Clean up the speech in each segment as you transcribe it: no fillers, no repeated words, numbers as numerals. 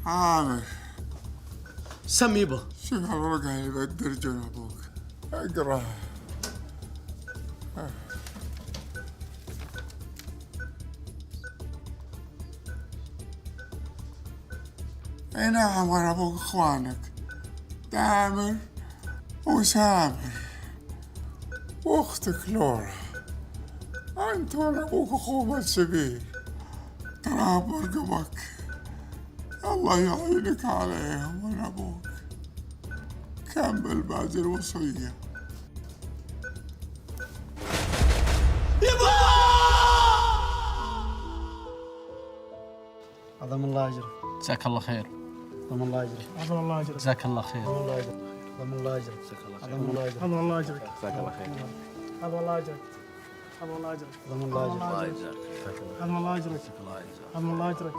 عامر سم يبا. شوف الورقة اللي بدرجون أبوك، اقراها. اي نعم، وانا ابوك اخوانك تامر وسامر واختك لورا. انت وانا ابوك اخوه السبيل، ترى برقبك. الله يعينك عليهم وانا ابوك. كمل باقي الوصية. عظم الله اجرك. جزاك الله خير. عظم الله اجرك. عظم الله اجرك. جزاك الله خير. عظم الله اجرك. عظم الله اجرك. عظم الله اجرك. عظم الله اجرك. جزاك الله خير. عظم الله اجرك. عظم الله اجرك. عظم الله اجرك. عظم الله اجرك. عظم الله اجرك.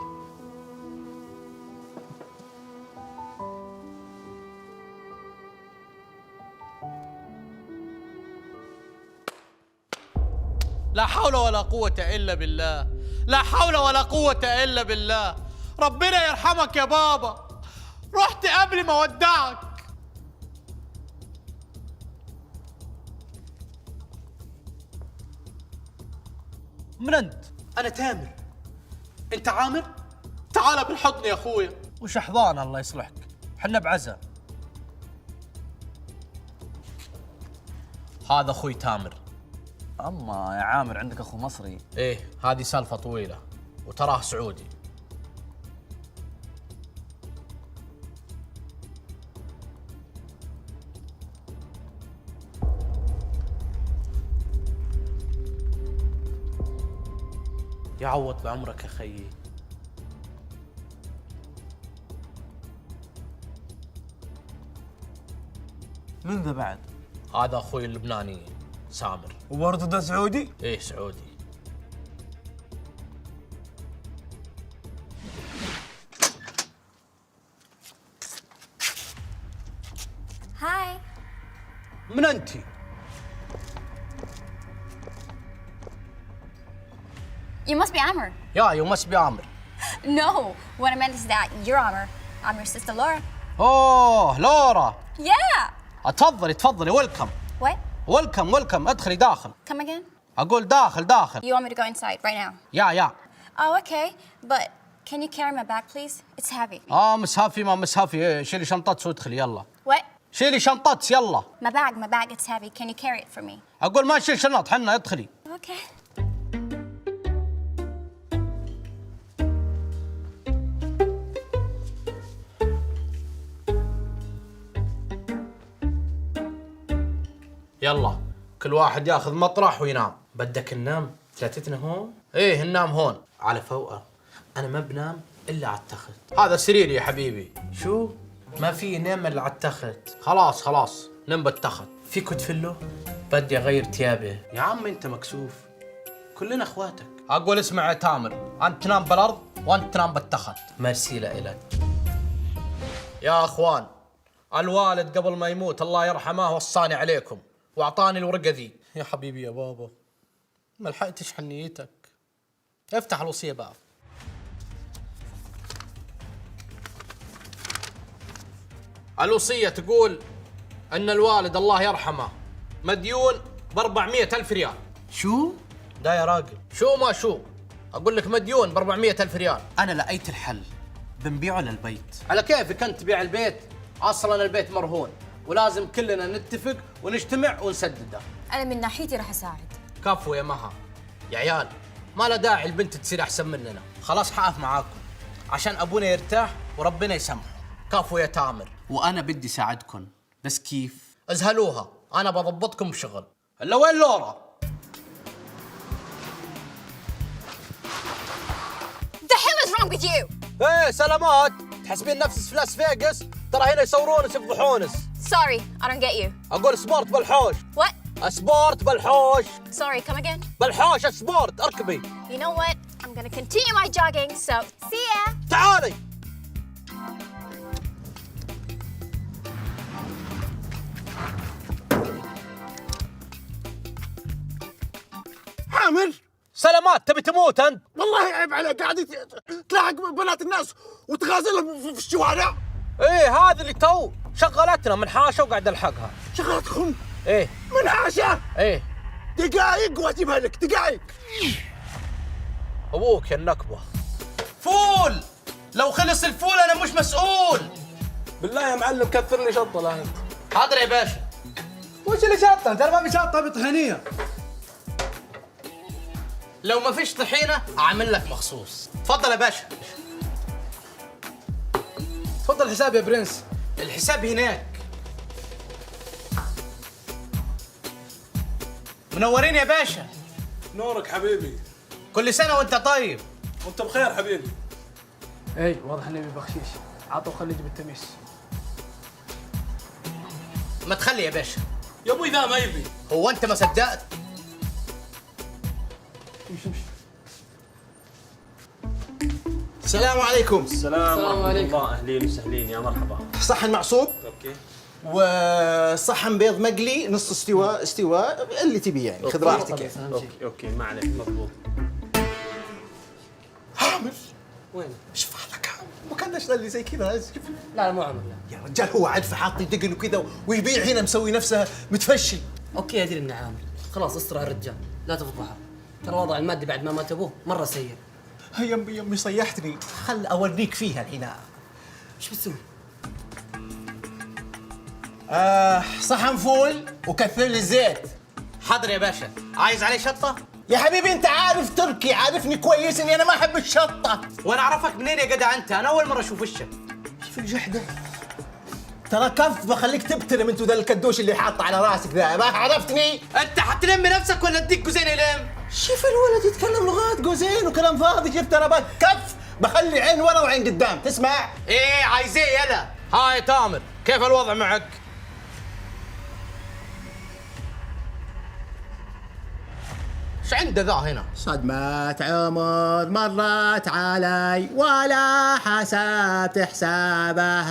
لا حول ولا قوة إلا بالله، لا حول ولا قوة إلا بالله. ربنا يرحمك يا بابا، رحت قبل ما ودعك. من أنت؟ انا تامر. انت عامر؟ تعال بالحضن يا أخويا. وش احضان الله يصلحك؟ حنا بعزا. هذا أخوي تامر. اما يا عامر عندك اخو مصري. إيه، هذه سالفة طويلة وتراه سعودي. يعوض بعمرك يا خيي. من ذا بعد؟ هذا أخوي اللبناني سامر. وبرضه ده سعودي؟ إيه سعودي. هاي. من أنتِ؟ You must be Amr. Yeah, you must be Amr. No, what I meant is that you're Amr. I'm your sister Laura. أوه لورا. Yeah. تفضلي تفضلي. ويلكم What? ويلكم ويلكم. ادخلي داخل. Come again? أقول داخل داخل. You want me to go inside right now? يا Oh, okay. But can you carry my bag, please? It's heavy. مسهفي ما مسهفي. إيه، شيلي شنطتك وادخلي يلا. What? شيلي شنطتك يلا. My bag, it's heavy. Can you carry it for me? أقول ما نشيل شنط حنا. ادخلي. Okay. يلا كل واحد ياخذ مطرح وينام. بدك ننام ثلاثتنا هون؟ ايه ننام هون على فوقه. انا ما بنام الا على التخت. هذا سريري يا حبيبي. شو؟ ما في نام الا على التخت. خلاص نم بالتخت. فيكو تفلوا؟ بدي اغير ثيابي. يا عم انت مكسوف، كلنا اخواتك. اقول اسمع يا تامر، انت تنام بالارض وانت تنام بالتخت. ميرسي لك. يا اخوان، الوالد قبل ما يموت الله يرحمه وصاني عليكم واعطاني الورقه ذي. يا حبيبي يا بابا، ما لحقتش حنيتك. افتح الوصيه بقى. الوصيه تقول ان الوالد الله يرحمه مديون ب400,000 ريال. شو؟ ده يا راجل شو ما شو، اقول لك مديون ب400,000 ريال. انا لقيت الحل، بنبيعه للبيت. على كيفك انت تبيع البيت؟ اصلا البيت مرهون ولازم كلنا نتفق ونجتمع ونسدده. أنا من ناحيتي راح أساعد. كفو يا مها. يا عيال ما له داعي البنت تصير احسن مننا. خلاص حقف معاكم عشان ابونا يرتاح وربنا يسامحه. كفو يا تامر. وانا بدي ساعدكم، بس كيف؟ ازهلوها، انا بضبطكم بشغل. الا وين لورا؟ The hell is wrong with you? ايه سلامات. تحسبين نفسك في لاس فيغاس؟ ترى هنا يصورونس يفضحونس. Sorry, I don't get you. اقول سبورت بالحوش. What? سبورت بالحوش. Sorry, come again? بالحوش سبورت. اركبي. You know what? I'm gonna continue my jogging, so see ya. تعالي. عامر سلامات تبي تموت انت؟ والله عيب عليك، قاعد تلاحق بنات الناس وتغازلهم في الشوارع. ايه هذا اللي تو شغلتنا من حاشة وقاعد الحقها. شغلتكم ايه من حاشا. ايه دقايق واجيبها لك، دقايق. ابوك يا النكبة. فول، لو خلص الفول انا مش مسؤول. بالله يا معلم كثر لي شطه لا انت. حاضر يا باشا. وش اللي شطه؟ ترى ما في شطه بطحينيه. لو ما فيش طحينة اعمل لك مخصوص. تفضل يا باشا. تفضل الحساب يا برنس. الحساب هناك. منورين يا باشا. نورك حبيبي. كل سنة وانت طيب. وانت بخير حبيبي. اي واضح انه يبي بخشيش. عطوا خليه يجيب التميس. ما تخلي يا باشا. يا ابوي ذا ما يبي. هو انت ما صدقت؟ امشي امشي. السلام عليكم. السلام عليكم. الله اهلين وسهلين يا مرحبا. صحن معصوب اوكي. وصحن بيض مقلي نص استواء اللي تبي يعني، خذ راحتك يعني. اوكي ما عليك مضبوط. عامر وين؟ شوف هذاك عامر، ما كانش اللي زي كذا. لا مو عمر لا. يا رجال هو عدفه حاط دقن وكذا ويبيع هنا مسوي نفسه متفشل. اوكي ادري انه عامر. خلاص استر على الرجال لا تفضحه. ترى وضع المادي بعد ما مات ابوه مره سيء. هي يمي صيحتني، خل اوريك فيها الحين. ايش بتسوي؟ صحن فول وكثر لي الزيت. حاضر يا باشا. عايز عليه شطة؟ يا حبيبي انت عارف تركي، عارفني كويس اني انا ما احب الشطه. وانا اعرفك منين يا جدع انت؟ انا اول مرة اشوف وشك. شوف الجحده، ترى كف بخليك تبتلم انت ذا الكدوش اللي حاطه على راسك ذا، ما عرفتني؟ انت حتلم نفسك ولا اديك جوزين يلم؟ شوف الولد يتكلم لغات جوزين وكلام فاضي. جبت انا بك كف بخلي عين ورا وعين قدام، تسمع؟ ايه عايز ايه يلا؟ هاي تامر، كيف الوضع معك؟ ايش عنده ذا هنا؟ صدمات عمر مرت علي ولا حسبت حسابها.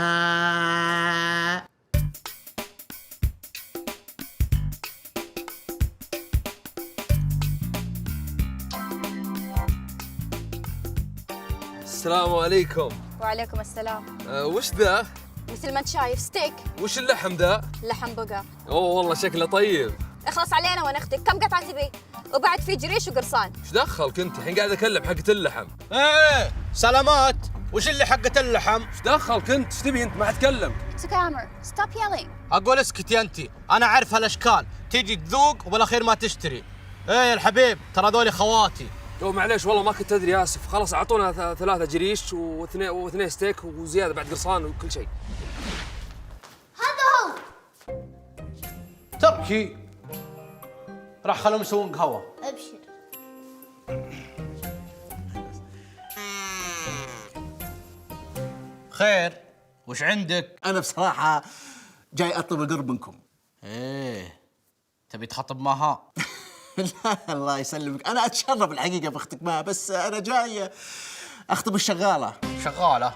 السلام عليكم. وعليكم السلام. وش ذا؟ مثل ما انت شايف ستيك. وش اللحم ذا؟ لحم بقر. اوه والله شكله طيب. اخلص علينا ونختك. كم قطعة تبي؟ وبعد في جريش وقرصان. ايش دخلك انت؟ الحين قاعد اكلم حقة اللحم. ايه سلامات. وش اللي حقة اللحم؟ ايش دخلك انت؟ ايش تبي انت؟ ما حتكلم. سكامر ستوب ييلينج. اقول اسكت يا انتي، انا عارف هالاشكال، تيجي تذوق وبالاخير ما تشتري. ايه يا الحبيب ترى ذولي خواتي. يو معليش والله ما كنت ادري، اسف. خلاص اعطونا 3 جريش واثنين ستيك وزياده بعد قرصان وكل شيء. هذا هو. تركي راح خلهم يسوون قهوة. ابشر. خير وش عندك؟ انا بصراحه جاي اطلب القرب منكم. ايه تبي تخطب معها؟ لا الله يسلمك، انا اتشرف الحقيقه باختك معها، بس انا جاي اخطب الشغاله. شغالة؟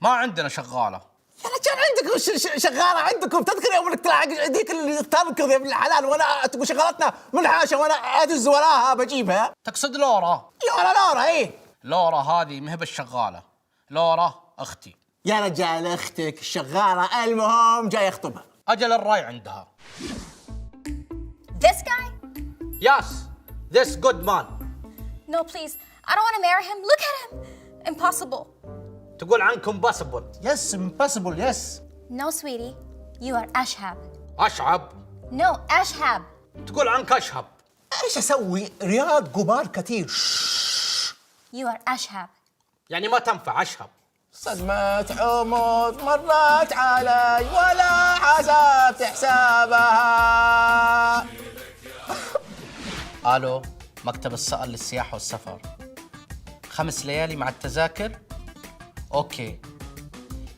ما عندنا شغالة. يا رجال عندكم شغاله عندكم. تذكر يوم انك تلاعق ذيك اللي تركض يا ابن الحلال وانا تقول شغلتنا منحاشه وانا ادز وراها بجيبها. تقصد لورا؟ لورا ايه. لورا هذه مهب الشغالة، لورا اختي. يا رجال اختك الشغاله، المهم جاي اخطبها. اجل الراي عندها. This guy? Yes, this good man. No, please. I don't want to marry him. Look at him. Impossible. تقول عنكم possible. يس امبوسيبل يس. No, sweetie. You are Ashhab. اشعب. No, Ashhab. تقول عنك اشهب. ايش اسوي؟ رياض قمار كثير. You are Ashhab. يعني ما تنفع اشهب. صدمة عمر مرت علي ولا حسبت حسابها. الو، مكتب الصقر للسياحة والسفر. 5 ليالي مع التذاكر؟ اوكي،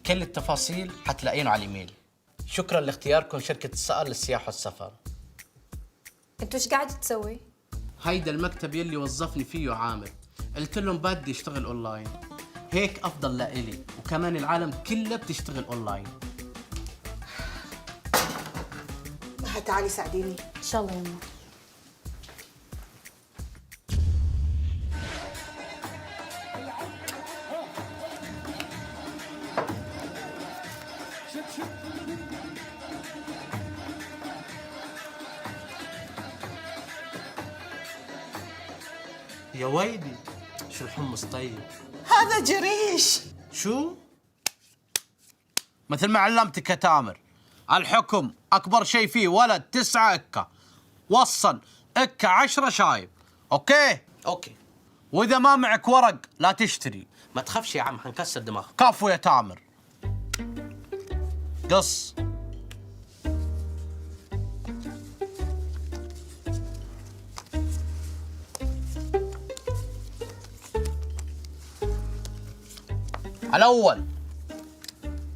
كل التفاصيل حتلاقينه على الايميل. شكرا لاختياركم شركة الصقر للسياحة والسفر. انت وش قاعد تسوي؟ هيدا المكتب يلي وظفني فيه عامر، قلت لهم بدي اشتغل اونلاين، هيك افضل لإلي وكمان العالم كلها بتشتغل اونلاين. تعالي ساعديني. إن شاء الله يما. يا ويلي شو الحمص طيب. هذا جريش. شو؟ مثل ما علمتك يا تامر، الحكم أكبر شيء فيه ولد 9 إكة، وصل إكة 10 شايب. أوكي؟ أوكي. وإذا ما معك ورق لا تشتري. ما تخافش يا عم، حنكسر دماغك. كفو يا تامر. قص.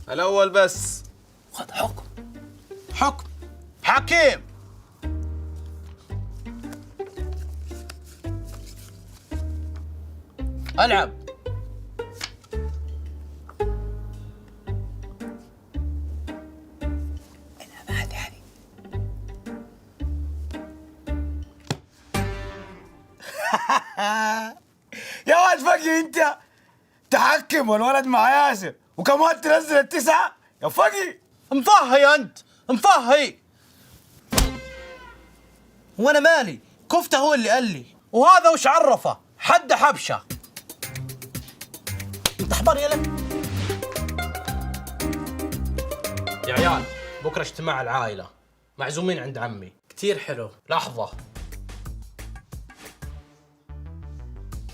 الأول بس. خذ حكم. حكم. حكيم. العب. يا واد فقي انت تحكم والولد مع ياسر وكمان تنزل ال9 يا فقي. مفهي انت مفهي. وانا مالي؟ كفته هو اللي قال لي، وهذا وش عرفه؟ حد حبشه. انت حضر يلا يا عيال. بكره اجتماع العائله، معزومين عند عمي. كتير حلو. لحظه،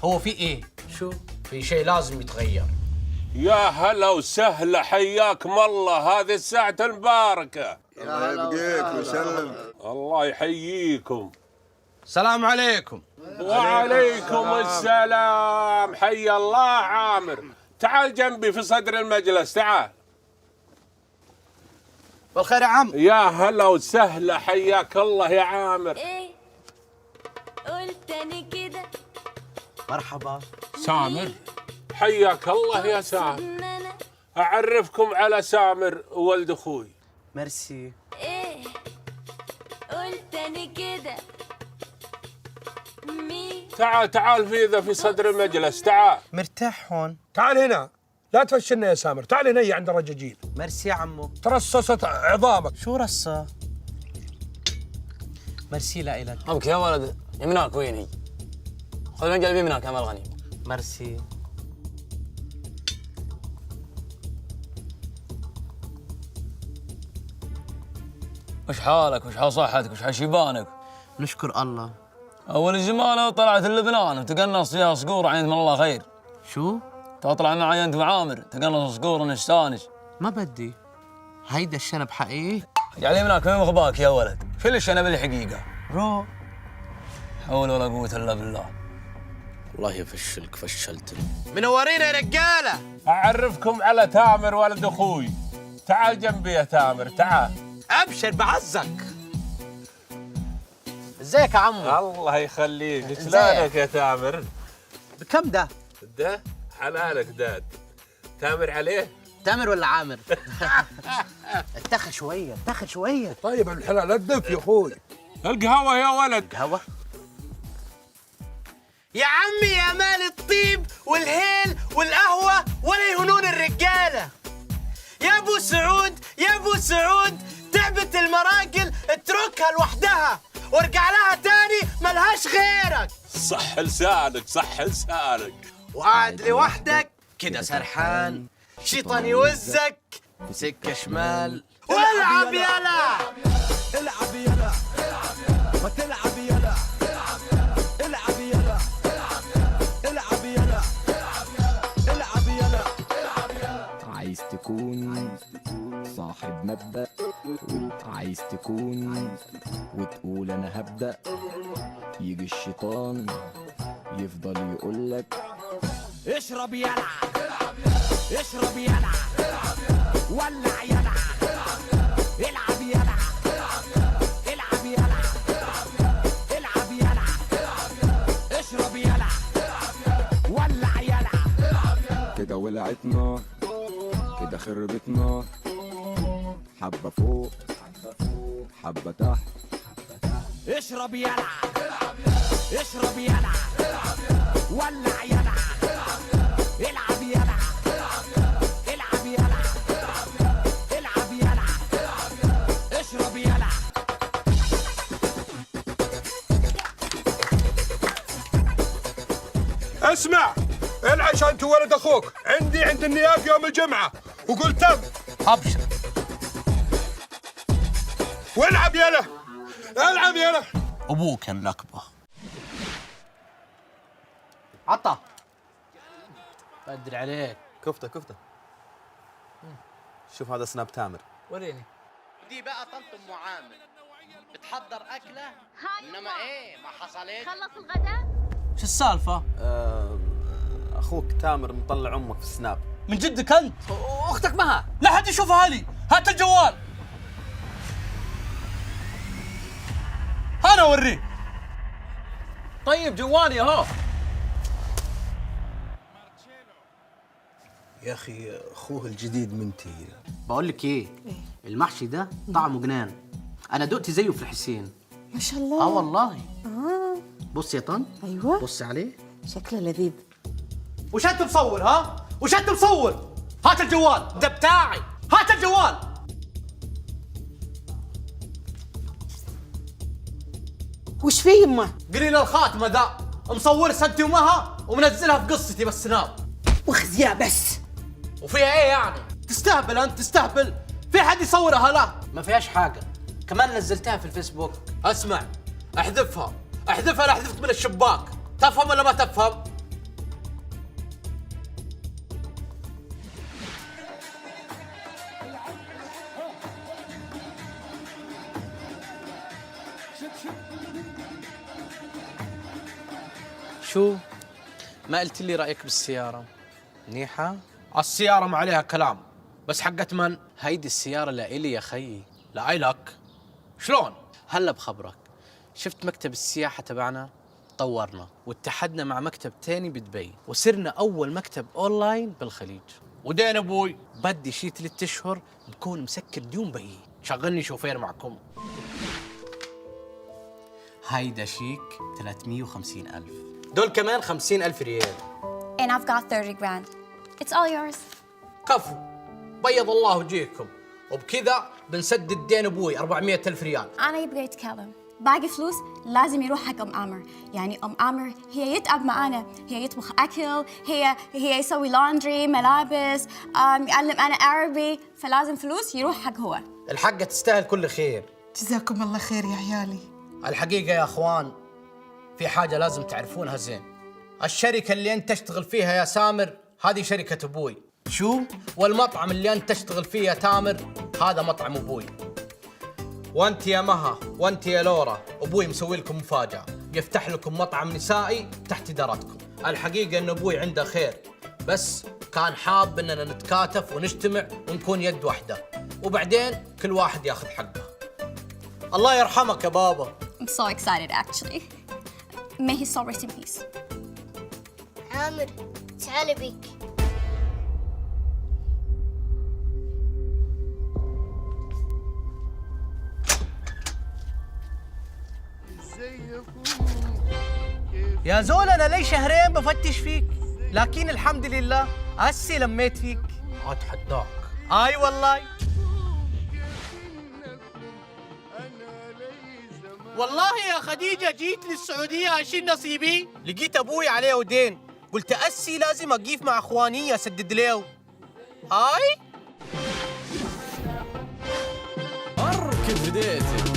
هو في ايه؟ شو؟ في شيء لازم يتغير. يا هلا وسهلا، حياكم الله هذه الساعة المباركة. الله يبقيك ويسلم. الله يحييكم. السلام عليكم. وعليكم السلام. حي الله عامر، تعال جنبي في صدر المجلس، تعال. بالخير يا عم. يا هلا وسهلا، حياك الله يا عامر. ايه قول تاني كده. مرحبا. سامر، حياك الله يا سامر. أعرفكم على سامر ولد أخوي. ميرسي. ايه قول تاني كده. مين؟ تعال في صدر المجلس، تعال. مرتاح هون. تعال هنا، لا تفشلنا يا سامر، تعال هنا عند الرجاجيل. ميرسي يا عمو. ترصصت عظامك. شو رصة؟ ميرسي لإلك. أمك يا ولد، يمناك وين هي؟ خذ من قلبي يمناك يا مال غنيم. ميرسي. وش حالك؟ وش حال صحتك؟ وش حال شيبانك؟ نشكر الله. أول الجمالة طلعت اللبنان وتقنص فيها صقور عند من الله خير. شو؟ تطلع معي أنت وعامر تقنص صقور ونستانس. ما بدي. هيدا الشنب حقيقي؟ اجعل يمناك من مغباك يا ولد، شيل الشنب الحقيقة. رو. حول ولا قوة إلا بالله. الله يفشلك، فشلتني. منورين يا رجالة. أعرفكم على تامر ولد أخوي. تعال جنبي يا تامر، تعال. أبشر بعزك. ازيك يا عمو؟ الله يخليك، شلونك يا تامر؟ بكم ده؟ ده حلالك داد. تامر عليه؟ تامر ولا عامر؟ اتخ شوية، اتخ شوية. طيب الحلال الدف يا اخوي. القهوة يا ولد. قهوة؟ يا عمي يا مال الطيب والهيل والقهوة ولا يهونون الرجالة. يا ابو سعود يا ابو سعود، تعبت المراجل اتركها لوحدها وارجع لها تاني ملهاش غيرك. صح لسانك، صح لسانك. وقاعد لوحدك كده سرحان، شيطان يوزك سكة شمال. والعب يلا العب يلا ما تلعب يلا العب يلا العب يلا العب يلا. عايز تكون صاحب مبدأ، عايز تكون وتقول انا هبدأ، يجي الشيطان يفضل يقولك اشرب يلا اشرب يلا ولع يلا العب يلا العب يلا العب يلا اشرب يلا ولع يلا. كده ولعت نار، كده خربت نار، حبة فوق حبة تحت. اشرب يلا اشرب يلا ولع يلا العب يلا العب يلا العب يلا اشرب يلا. اسمع، العش انت ولد اخوك، عندي عند النياب يوم الجمعه، وقول تم. ابشر. والعب يلا، العب يلا. ابوك النكبه. عطا. بدري عليك. كفته. شوف هذا سناب تامر. وريني. دي بقى طنط ام عامر بتحضر اكله انما ايه ما حصلت. خلص الغداء؟ شو السالفه؟ اخوك تامر مطلع امك في السناب. من جدك انت؟ واختك معها؟ لا حد يشوفها هذه، هات الجوال. انا اوريه. طيب جوالي اهو. يا اخي اخوه الجديد منتي. بقول لك ايه؟ المحشي ده طعمه جنان. انا دقت زيه في الحسين. ما شاء الله. والله. بص يا طن. ايوه بص عليه. شكله لذيذ. وش انت مصور ها؟ وش انت مصور؟ هات الجوال. ده بتاعي. هات الجوال. وش فيه يمه؟ قليل الخاتمه ذا مصور سنتي ومها ومنزلها في قصتي بالسناب. وخذيها بس. وفيها ايه يعني؟ تستهبل انت تستهبل. في حد يصورها؟ لا ما فيهاش حاجه. كمان نزلتها في الفيسبوك. اسمع، احذفها لا احذفك من الشباك. تفهم ولا ما تفهم؟ شو؟ ما قلت لي رايك بالسياره؟ منيحه؟ السياره ما عليها كلام، بس حقت من؟ هيدي السياره لإلي يا خيي. لا إلك. شلون؟ هلا بخبرك. شفت مكتب السياحه تبعنا؟ طورنا واتحدنا مع مكتب تاني بدبي، وصرنا اول مكتب اونلاين بالخليج. ودين ابوي؟ بدي شي 3 اشهر بكون مسكر ديون بي. شغلني شوفير معكم. هيدا شيك 350,000. دول كمان 50,000 ريال. And I've got 30 grand. It's all yours. كفو، بيض الله وجهكم. وبكذا بنسدد دين ابوي 400,000 ريال. أنا يبغى يتكلم. باقي فلوس لازم يروح حق أم عامر. يعني أم عامر هي يتعب معانا، هي يطبخ أكل، هي يسوي لاندري، ملابس، يعلم أنا عربي، فلازم فلوس يروح حق هو. الحقة تستاهل كل خير. جزاكم الله خير يا عيالي. الحقيقة يا اخوان، في حاجة لازم تعرفونها زين. الشركة اللي انت تشتغل فيها يا سامر هذه شركة ابوي. شو؟ والمطعم اللي انت تشتغل فيه يا تامر هذا مطعم ابوي. وانت يا مها وانت يا لورا، ابوي مسوي لكم مفاجأة، يفتح لكم مطعم نسائي تحت ادارتكم. الحقيقة ان ابوي عنده خير، بس كان حاب اننا نتكاتف ونجتمع ونكون يد واحدة، وبعدين كل واحد ياخذ حقه. الله يرحمك يا بابا. I'm so excited actually. May his soul rest in peace. عامر تعال بيك. يا زول انا لي شهرين بفتش فيك، لكن الحمد لله هسي لميت فيك. اتحداك. اي والله. والله يا خديجة جيت للسعودية اشيل نصيبي، لقيت ابوي عليه ودين، قلت اسي لازم اقيف مع اخواني اسدد له. هاي اركب بديتك.